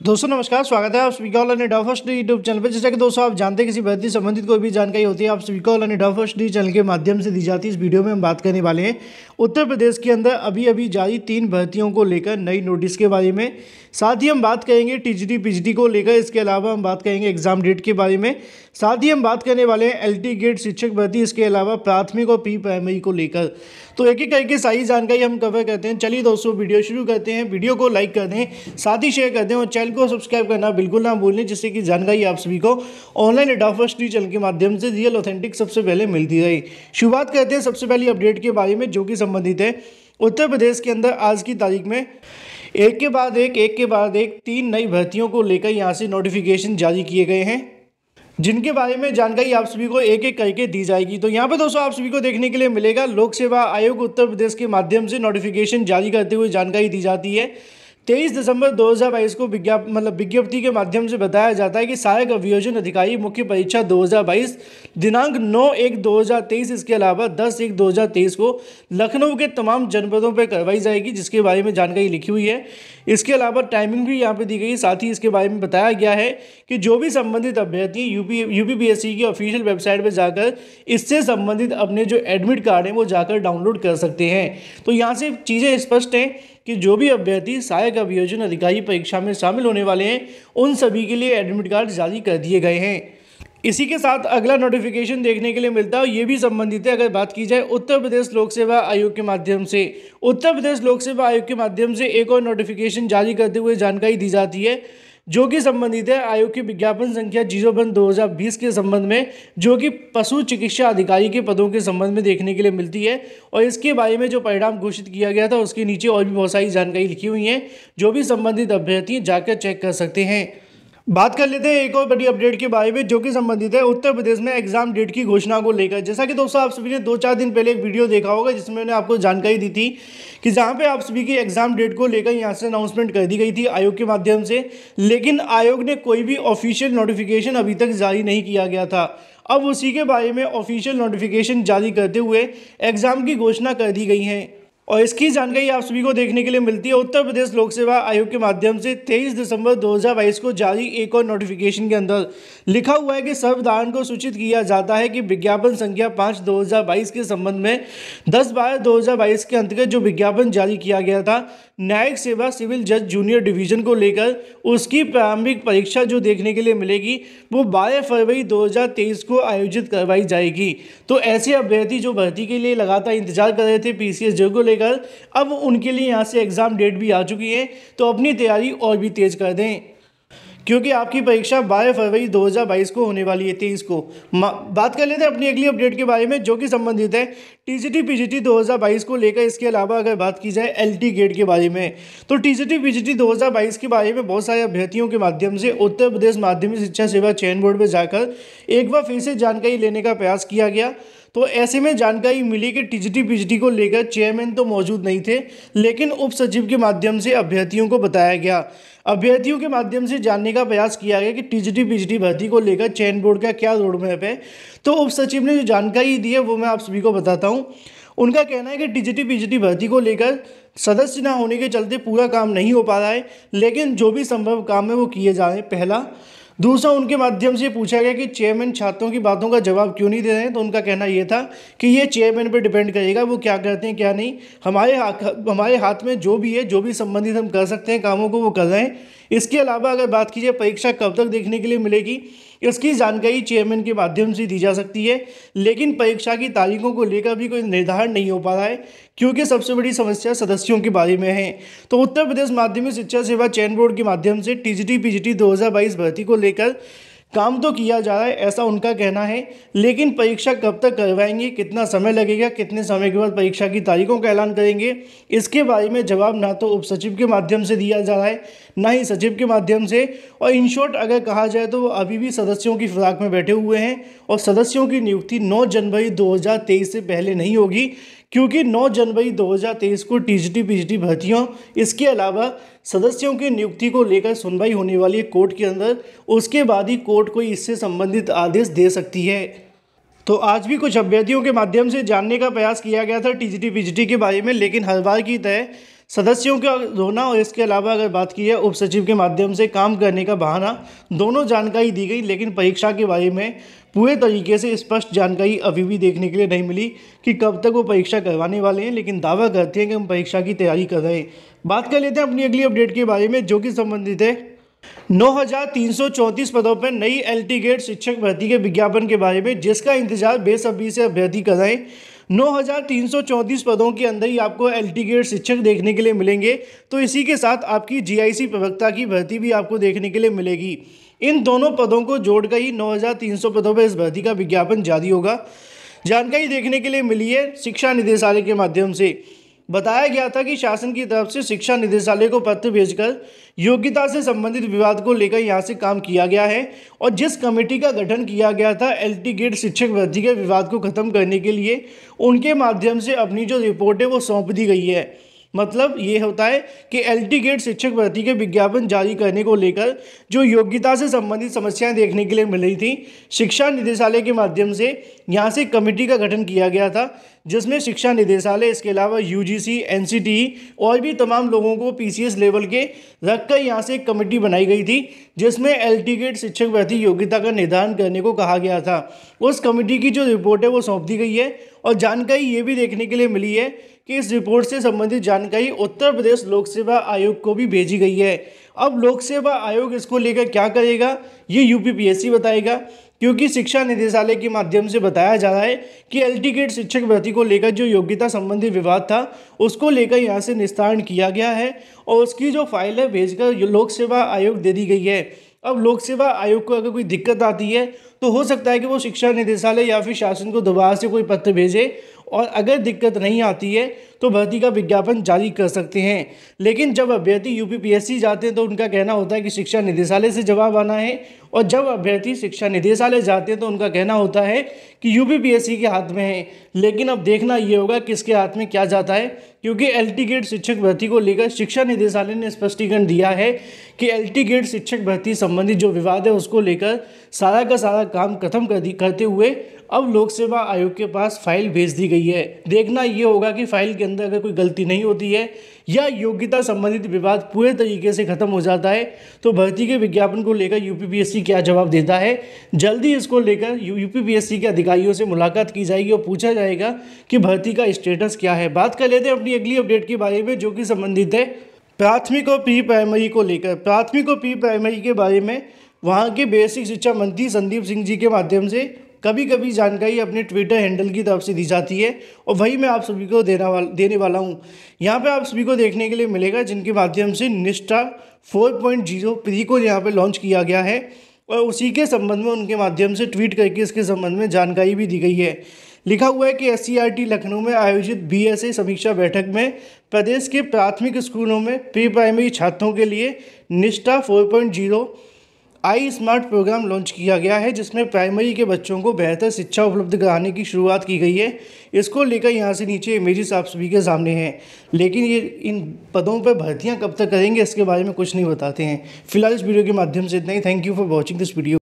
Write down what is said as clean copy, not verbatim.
दोस्तों नमस्कार, स्वागत है आप सभी का ऑनलाइन एडा फर्स्ट यूट्यूब चैनल पर। जैसा कि दोस्तों आप जानते हैं किसी भर्ती संबंधित कोई भी जानकारी होती है आप सभी को ऑनलाइन एडा फर्स्ट चैनल के माध्यम से दी जाती है। इस वीडियो में हम बात करने वाले हैं उत्तर प्रदेश के अंदर अभी अभी जारी 3 भर्तियों को लेकर नई नोटिस के बारे में। साथ ही हम बात करेंगे टीजीटी पीजीटी को लेकर। इसके अलावा हम बात करेंगे एग्जाम डेट के बारे में। साथ ही हम बात करने वाले हैं एलटी गेट शिक्षक भर्ती, इसके अलावा प्राथमिक और प्री प्राइमरी को लेकर। तो एक एक करके सारी जानकारी हम कवर करते हैं। चलिए दोस्तों वीडियो शुरू करते हैं। वीडियो को लाइक कर दें, साथ ही शेयर कर दें और चैनल को सब्सक्राइब करना बिल्कुल ना भूलें, जिससे कि जानकारी आप सभी को ऑनलाइन एडा फर्स्ट चैनल के माध्यम से रियल ऑथेंटिक सबसे पहले मिलती रहे। शुरुआत करते हैं सबसे पहली अपडेट के बारे में, जो कि संबंधित है उत्तर प्रदेश के अंदर आज की तारीख में एक के बाद एक 3 नई भर्तियों को लेकर यहाँ से नोटिफिकेशन जारी किए गए हैं, जिनके बारे में जानकारी आप सभी को एक एक करके दी जाएगी। तो यहाँ पे दोस्तों आप सभी को देखने के लिए मिलेगा, लोक सेवा आयोग उत्तर प्रदेश के माध्यम से नोटिफिकेशन जारी करते हुए जानकारी दी जाती है। 23 दिसंबर 2022 को विज्ञप्ति के माध्यम से बताया जाता है कि सहायक अभियोजन अधिकारी मुख्य परीक्षा 2022 दिनांक 9/1/2023, इसके अलावा 10/1/2023 को लखनऊ के तमाम जनपदों पर करवाई जाएगी, जिसके बारे में जानकारी लिखी हुई है। इसके अलावा टाइमिंग भी यहाँ पे दी गई। साथ ही इसके बारे में बताया गया है कि जो भी संबंधित अभ्यर्थी यूपीपीएससी की ऑफिशियल वेबसाइट पर जाकर इससे संबंधित अपने जो एडमिट कार्ड हैं वो जाकर डाउनलोड कर सकते हैं। तो यहाँ से चीज़ें स्पष्ट हैं कि जो भी अभ्यर्थी सहायक अभियोजन अधिकारी परीक्षा में शामिल होने वाले हैं उन सभी के लिए एडमिट कार्ड जारी कर दिए गए हैं। इसी के साथ अगला नोटिफिकेशन देखने के लिए मिलता है, ये भी संबंधित है। अगर बात की जाए उत्तर प्रदेश लोक सेवा आयोग के माध्यम से, उत्तर प्रदेश लोक सेवा आयोग के माध्यम से एक और नोटिफिकेशन जारी करते हुए जानकारी दी जाती है, जो कि संबंधित है आयोग की विज्ञापन संख्या 0/2020 के संबंध में, जो कि पशु चिकित्सा अधिकारी के पदों के संबंध में देखने के लिए मिलती है। और इसके बारे में जो परिणाम घोषित किया गया था उसके नीचे और भी बहुत सारी जानकारी लिखी हुई है, जो भी संबंधित अभ्यर्थी जाकर चेक कर सकते हैं। बात कर लेते हैं एक और बड़ी अपडेट के बारे में, जो कि संबंधित है उत्तर प्रदेश में एग्जाम डेट की घोषणा को लेकर। जैसा कि दोस्तों आप सभी ने 2-4 दिन पहले एक वीडियो देखा होगा, जिसमें मैंने आपको जानकारी दी थी कि जहां पे आप सभी की एग्जाम डेट को लेकर यहां से अनाउंसमेंट कर दी गई थी आयोग के माध्यम से, लेकिन आयोग ने कोई भी ऑफिशियल नोटिफिकेशन अभी तक जारी नहीं किया गया था। अब उसी के बारे में ऑफिशियल नोटिफिकेशन जारी करते हुए एग्जाम की घोषणा कर दी गई है और इसकी जानकारी आप सभी को देखने के लिए मिलती है उत्तर प्रदेश लोक सेवा आयोग के माध्यम से। 23 दिसंबर 2022 को जारी एक और नोटिफिकेशन के अंदर लिखा हुआ है कि सर्वधारण को सूचित किया जाता है कि विज्ञापन संख्या 5/2022 के संबंध में 10/12/2022 के अंतर्गत जो विज्ञापन जारी किया गया था न्यायिक सेवा सिविल जज जूनियर डिवीजन को लेकर, उसकी प्रारंभिक परीक्षा जो देखने के लिए मिलेगी वो 12 फरवरी 2023 को आयोजित करवाई जाएगी। तो ऐसे अभ्यर्थी जो भर्ती के लिए लगातार इंतजार कर रहे थे पीसीएस जो को लेकर, अब उनके लिए यहाँ से एग्जाम डेट भी आ चुकी है, तो अपनी तैयारी और भी तेज कर दें, क्योंकि आपकी परीक्षा 12 फरवरी 2022 को होने वाली है, 23 को। बात कर लेते हैं अपनी अगली अपडेट के बारे में, जो कि संबंधित है टीजीटी पीजीटी 2022 को लेकर। इसके अलावा अगर बात की जाए एलटी गेट के बारे में, तो टीजीटी पीजीटी 2022 के बारे में बहुत सारे अभ्यर्थियों के माध्यम से उत्तर प्रदेश माध्यमिक शिक्षा सेवा चयन बोर्ड पर जाकर एक बार फिर से जानकारी लेने का प्रयास किया गया। तो ऐसे में जानकारी मिली कि टीजीटी पीजीटी को लेकर चेयरमैन तो मौजूद नहीं थे, लेकिन उप सचिव के माध्यम से अभ्यर्थियों को बताया गया। अभ्यर्थियों के माध्यम से जानने का प्रयास किया गया कि टीजीटी पीजीटी भर्ती को लेकर चयन बोर्ड का क्या रोड मैप है। तो उप सचिव ने जो जानकारी दी है वो मैं आप सभी को बताता हूँ। उनका कहना है कि टीजीटी पीजीटी भर्ती को लेकर सदस्य ना होने के चलते पूरा काम नहीं हो पा रहा है, लेकिन जो भी संभव काम है वो किए जा रहे हैं, पहला। दूसरा, उनके माध्यम से पूछा गया कि चेयरमैन छात्रों की बातों का जवाब क्यों नहीं दे रहे हैं, तो उनका कहना ये था कि ये चेयरमैन पर डिपेंड करेगा, वो क्या करते हैं क्या नहीं। हमारे हाथ में जो भी है, जो भी संबंधित हम कर सकते हैं कामों को वो कर रहे हैं। इसके अलावा अगर बात कीजिए परीक्षा कब तक देखने के लिए मिलेगी, इसकी जानकारी चेयरमैन के माध्यम से दी जा सकती है, लेकिन परीक्षा की तारीखों को लेकर भी कोई निर्धारण नहीं हो पा रहा है, क्योंकि सबसे बड़ी समस्या सदस्यों के बारे में है। तो उत्तर प्रदेश माध्यमिक शिक्षा सेवा चयन बोर्ड के माध्यम से टीजीटी पीजीटी 2022 भर्ती को लेकर काम तो किया जा रहा है, ऐसा उनका कहना है, लेकिन परीक्षा कब तक करवाएंगे, कितना समय लगेगा, कितने समय के बाद परीक्षा की तारीखों का ऐलान करेंगे, इसके बारे में जवाब ना तो उप सचिव के माध्यम से दिया जा रहा है, ना ही सचिव के माध्यम से। और इन शॉर्ट अगर कहा जाए तो वो अभी भी सदस्यों की फिराक में बैठे हुए हैं और सदस्यों की नियुक्ति 9 जनवरी 2023 से पहले नहीं होगी, क्योंकि 9 जनवरी 2023 को टीजीटी पीजीटी भर्तियों, इसके अलावा सदस्यों की नियुक्ति को लेकर सुनवाई होने वाली है कोर्ट के अंदर। उसके बाद ही कोर्ट कोई इससे संबंधित आदेश दे सकती है। तो आज भी कुछ अभ्यर्थियों के माध्यम से जानने का प्रयास किया गया था टीजीटी पीजीटी के बारे में, लेकिन हर बार की तरह सदस्यों का होना और इसके अलावा अगर बात की है उप सचिव के माध्यम से काम करने का बहाना, दोनों जानकारी दी गई, लेकिन परीक्षा के बारे में पूरे तरीके से स्पष्ट जानकारी अभी भी देखने के लिए नहीं मिली कि कब तक वो परीक्षा करवाने वाले हैं, लेकिन दावा करते हैं कि हम परीक्षा की तैयारी कर रहे हैं। बात कर लेते हैं अपनी अगली अपडेट के बारे में, जो कि संबंधित है 9,334 पदों पर नई एलटी गेट शिक्षक भर्ती के विज्ञापन के बारे में, जिसका इंतजार बेसब्री से अभ्यर्थी कर रहे हैं। 9,334 पदों के अंदर ही आपको एलटी गेट शिक्षक देखने के लिए मिलेंगे, तो इसी के साथ आपकी जीआईसी प्रवक्ता की भर्ती भी आपको देखने के लिए मिलेगी। इन दोनों पदों को जोड़कर ही 9,300 पदों पर इस भर्ती का विज्ञापन जारी होगा। जानकारी देखने के लिए मिली है शिक्षा निदेशालय के माध्यम से। बताया गया था कि शासन की तरफ से शिक्षा निदेशालय को पत्र भेजकर योग्यता से संबंधित विवाद को लेकर यहां से काम किया गया है, और जिस कमेटी का गठन किया गया था एलटी गेट शिक्षक भर्ती के विवाद को खत्म करने के लिए, उनके माध्यम से अपनी जो रिपोर्ट है वो सौंप दी गई है। मतलब ये होता है कि एलटी गेट शिक्षक भर्ती के विज्ञापन जारी करने को लेकर जो योग्यता से संबंधित समस्याएं देखने के लिए मिल रही थी, शिक्षा निदेशालय के माध्यम से यहाँ से कमेटी का गठन किया गया था, जिसमें शिक्षा निदेशालय, इसके अलावा यूजीसी, एनसीटीई और भी तमाम लोगों को पीसीएस लेवल के रखकर यहाँ से एक कमेटी बनाई गई थी, जिसमें एलटी गेट शिक्षक भर्ती योग्यता का निर्धारण करने को कहा गया था। उस कमेटी की जो रिपोर्ट है वो सौंप दी गई है, और जानकारी ये भी देखने के लिए मिली है कि इस रिपोर्ट से संबंधित जानकारी उत्तर प्रदेश लोक सेवा आयोग को भी भेजी गई है। अब लोक सेवा आयोग इसको लेकर क्या करेगा ये यूपीपीएससी बताएगा, क्योंकि शिक्षा निदेशालय के माध्यम से बताया जा रहा है कि एलटी गेट शिक्षक भर्ती को लेकर जो योग्यता संबंधी विवाद था उसको लेकर यहाँ से निस्तारण किया गया है, और उसकी जो फाइल है भेजकर लोक सेवा आयोग दे दी गई है। अब लोक सेवा आयोग को अगर कोई दिक्कत आती है तो हो सकता है कि वो शिक्षा निदेशालय या फिर शासन को दोबारा से कोई पत्र भेजे, और अगर दिक्कत नहीं आती है तो भर्ती का विज्ञापन जारी कर सकते हैं। लेकिन जब अभ्यर्थी यूपीपीएससी जाते हैं तो उनका कहना होता है कि शिक्षा निदेशालय से जवाब आना है, और जब अभ्यर्थी शिक्षा निदेशालय जाते हैं तो उनका कहना होता है कि यूपीपीएससी के हाथ में है। लेकिन अब देखना ये होगा किसके हाथ में क्या जाता है, क्योंकि एलटी गेट शिक्षक भर्ती को लेकर शिक्षा निदेशालय ने स्पष्टीकरण दिया है कि एलटी गेट शिक्षक भर्ती संबंधित जो विवाद है उसको लेकर सारा का सारा काम खत्म करते हुए अब लोक सेवा आयोग के पास फाइल भेज दी गई है। देखना ये होगा कि फाइल के अंदर अगर कोई गलती नहीं होती है या योग्यता संबंधित विवाद पूरे तरीके से खत्म हो जाता है तो भर्ती के विज्ञापन को लेकर यूपीपीएससी क्या जवाब देता है। जल्दी इसको लेकर यूपीपीएससी के अधिकारियों से मुलाकात की जाएगी और पूछा जाएगा कि भर्ती का स्टेटस क्या है। बात कर लेते हैं अपनी अगली अपडेट के बारे में, जो कि संबंधित है प्राथमिक और प्री प्राइमरी को लेकर। प्राथमिक और प्री प्राइमरी के बारे में वहाँ के बेसिक शिक्षा मंत्री संदीप सिंह जी के माध्यम से कभी कभी जानकारी अपने ट्विटर हैंडल की तरफ से दी जाती है, और वही मैं आप सभी को देने वाला हूँ। यहाँ पे आप सभी को देखने के लिए मिलेगा, जिनके माध्यम से निष्ठा 4.0 प्री को यहाँ पे लॉन्च किया गया है, और उसी के संबंध में उनके माध्यम से ट्वीट करके इसके संबंध में जानकारी भी दी गई है। लिखा हुआ है कि SCRT लखनऊ में आयोजित BSA समीक्षा बैठक में प्रदेश के प्राथमिक स्कूलों में प्री प्राइमरी छात्रों के लिए निष्ठा 4.0 आई स्मार्ट प्रोग्राम लॉन्च किया गया है, जिसमें प्राइमरी के बच्चों को बेहतर शिक्षा उपलब्ध कराने की शुरुआत की गई है। इसको लेकर यहाँ से नीचे इमेजेस आप सभी के सामने हैं, लेकिन ये इन पदों पर भर्तियाँ कब तक करेंगे इसके बारे में कुछ नहीं बताते हैं। फिलहाल इस वीडियो के माध्यम से इतना ही। Thank you for watching this video.